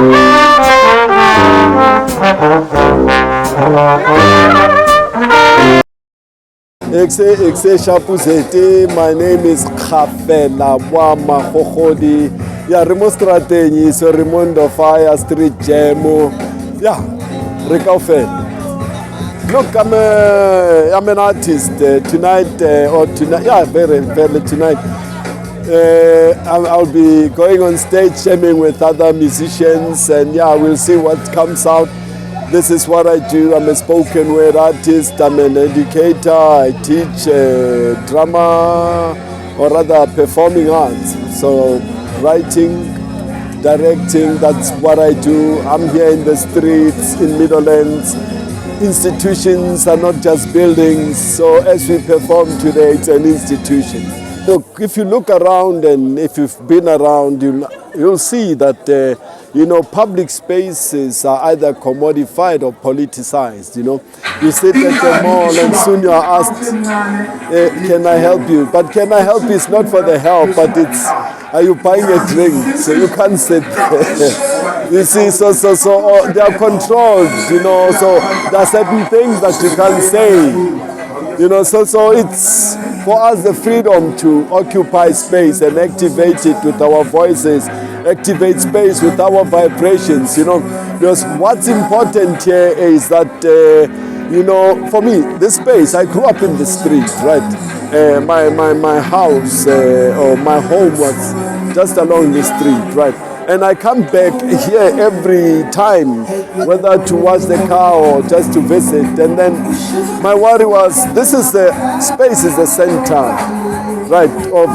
My name is Khafela Wama Khokhodi. Yeah, Remo Strategi, so Raimundo Fire Street Jamo. Yeah, Rekaufel. Look, I'm an artist tonight or tonight. Yeah, very tonight. I'll be going on stage jamming with other musicians, and yeah, we'll see what comes out. This is what I do. I'm a spoken word artist. I'm an educator. I teach drama, or rather performing arts. So writing, directing, that's what I do. I'm here in the streets in Middlelands. Institutions are not just buildings. So as we perform today, it's an institution. Look, if you look around and if you've been around, you'll see that public spaces are either commodified or politicized. You sit at the mall and soon you are asked, can I help you? But can I help is not for the help, but it's, are you buying a drink? So you can't sit there. You see, so they are controlled, so there are certain things that you can't say, so it's for us the freedom to occupy space and activate it with our voices, activate space with our vibrations, because what's important here is that, for me, this space, I grew up in the street, right? My house or my home was just along the street, right? And I come back here every time, whether to wash the car or just to visit. And then my worry was, this is the space is the center, right, of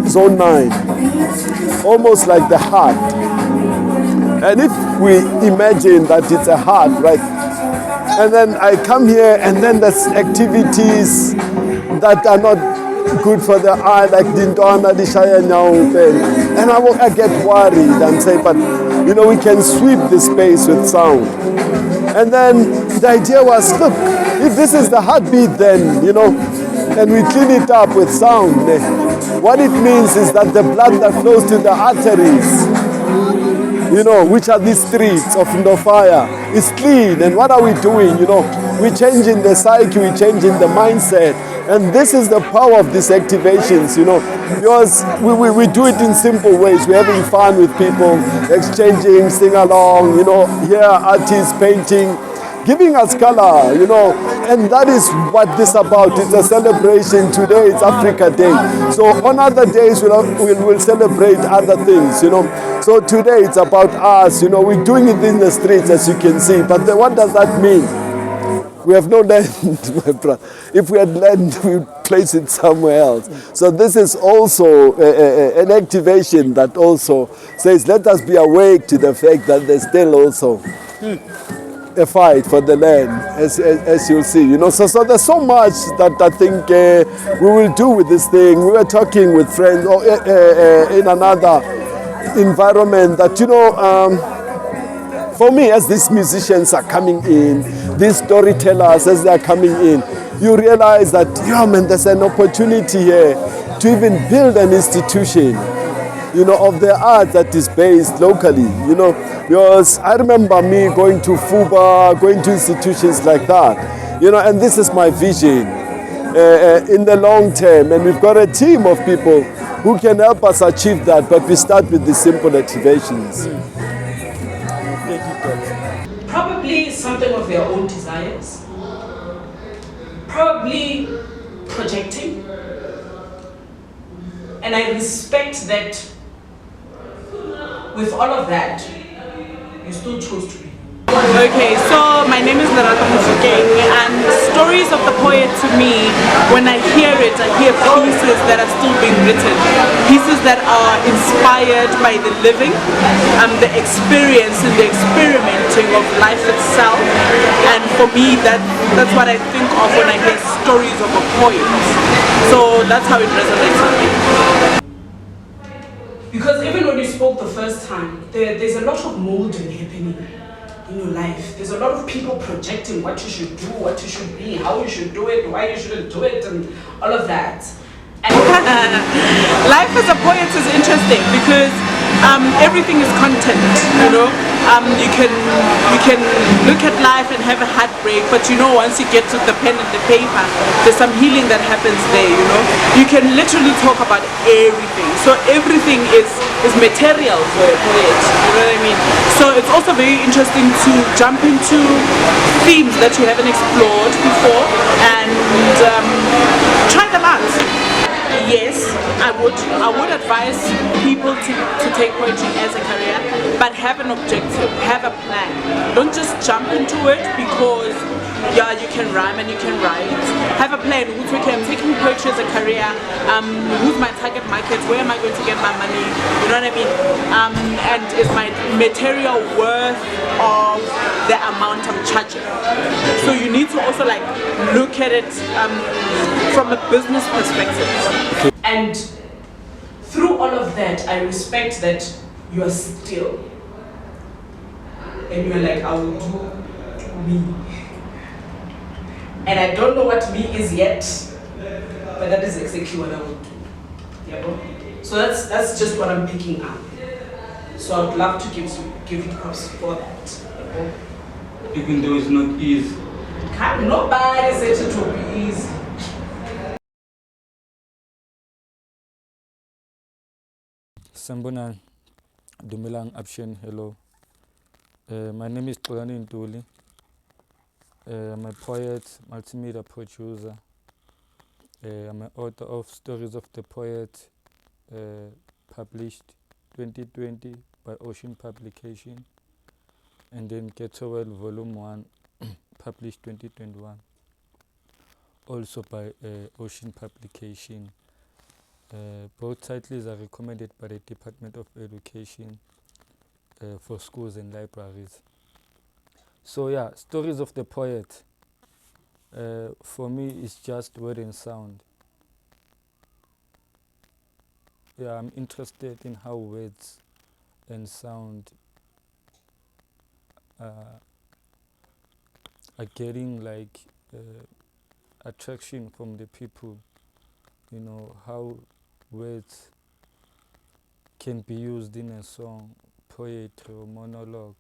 Zone 9, almost like the heart. And if we imagine that it's a heart, right, and then I come here and then there's activities that are not good for the eye, like Dintwana, Dishaya now, and I get worried and say, but we can sweep the space with sound. And then the idea was, look, if this is the heartbeat, then and we clean it up with sound, what it means is that the blood that flows to the arteries, which are these streets of Ndofaya, is clean. And what are we doing? We're changing the psyche, we're changing the mindset. And this is the power of these activations, because we do it in simple ways. We're having fun with people, exchanging, sing along, here artists painting, giving us color, and that is what this is about. It's a celebration. Today it's Africa Day. So on other days we'll celebrate other things, So today it's about us, we're doing it in the streets, as you can see. But then what does that mean? We have no land, my brother. If we had land, we would place it somewhere else. So this is also an activation that also says, let us be awake to the fact that there's still also a fight for the land, as you'll see. So there's so much that I think we will do with this thing. We were talking with friends in another environment that, for me, as these musicians are coming in, these storytellers, as they are coming in, you realize that, there's an opportunity here to even build an institution, of the art that is based locally, because I remember me going to FUBA, going to institutions like that, and this is my vision in the long term, and we've got a team of people who can help us achieve that, but we start with the simple activations. Probably something of their own desires, probably projecting, and I respect that with all of that, you still chose to be. Okay, so my name is Narata Mufukeng, and Stories of the Poet to me, when I hear it, I hear pieces that are still being written, pieces that are inspired by the living, the experience and the experimenting of life itself. And for me, that's what I think of when I hear Stories of a Poet. So that's how it resonates with me. Because even when you spoke the first time, there's a lot of molding happening in your life. There's a lot of people projecting what you should do, what you should be, how you should do it, why you shouldn't do it, and all of that. And life as a poet is interesting because everything is content, you can look at life and have a heartbreak, but once you get to the pen and the paper, there's some healing that happens there. You can literally talk about everything. So everything is material for it. You know what I mean? So it's also very interesting to jump into themes that you haven't explored before and try them out. Yes, I would advise people to take poetry as a career, but have an objective, have a plan. Don't just jump into it because you can rhyme and you can write. Have a plan. Okay, I'm taking poetry as a career. Who's my target market? Where am I going to get my money? You know what I mean? And is my material worth of the amount I'm charging? So you need to also look at it from a business perspective. And through all of that, I respect that you are still. And you're like, I will do me. And I don't know what me is yet, but that is exactly what I will do. Yeah, so that's just what I'm picking up. So I would love to give you props for that. Even though it's not easy. Nobody said it will be easy. Sambona, Dumelang Option, hello. My name is Xolani Ntuli. I'm a poet, multimedia producer. I'm an author of Stories of the Poet, published 2020 by Ocean Publication, and then Ghetto Well Volume 1, published 2021, also by Ocean Publication. Both titles are recommended by the Department of Education for schools and libraries. So yeah, Stories of the Poet, for me is just word and sound. Yeah, I'm interested in how words and sound are getting attraction from the people. How words can be used in a song, poetry or monologue.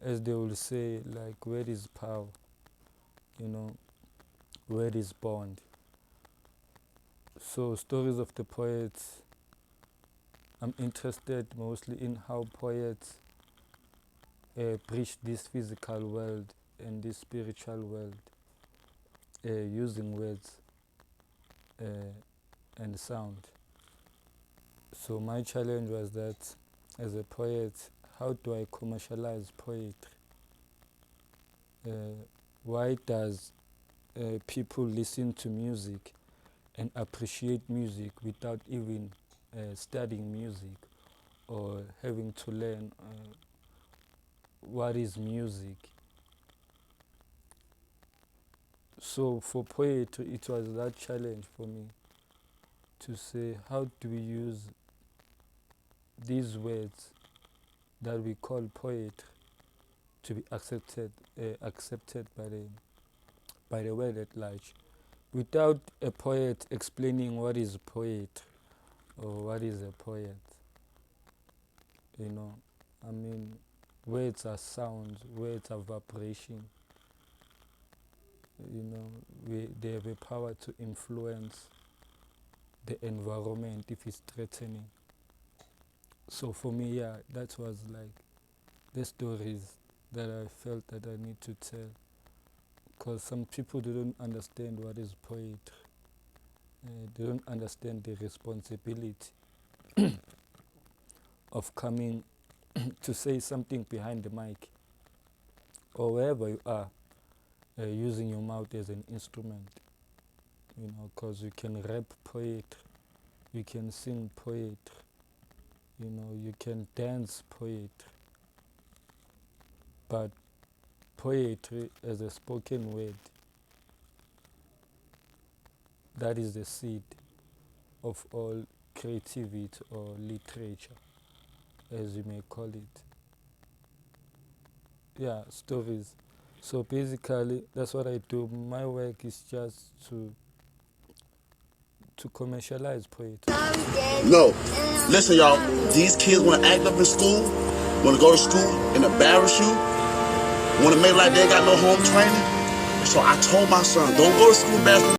As they will say, word is power, word is bond. So Stories of the Poets, I'm interested mostly in how poets bridge this physical world and this spiritual world using words and sound. So my challenge was that as a poet, how do I commercialize poetry? Why does people listen to music and appreciate music without even studying music or having to learn what is music? So for poetry, it was that challenge for me to say, how do we use these words that we call poetry to be accepted by the world at large, without a poet explaining what is poetry or what is a poet. Words are sounds, words are vibration. They have a power to influence the environment if it's threatening. So for me, yeah, that was the stories that I felt that I need to tell, because some people don't understand what is poetry. They don't understand the responsibility of coming to say something behind the mic or wherever you are, using your mouth as an instrument. Because you can rap poetry, you can sing poetry, you can dance poetry, but poetry as a spoken word, that is the seed of all creativity or literature, as you may call it. Yeah, stories. So basically, that's what I do. My work is just to to commercialize poetry. No. Listen, y'all. These kids want to act up in school, want to go to school and embarrass you, want to make like they got no home training. So I told my son, don't go to school basketball.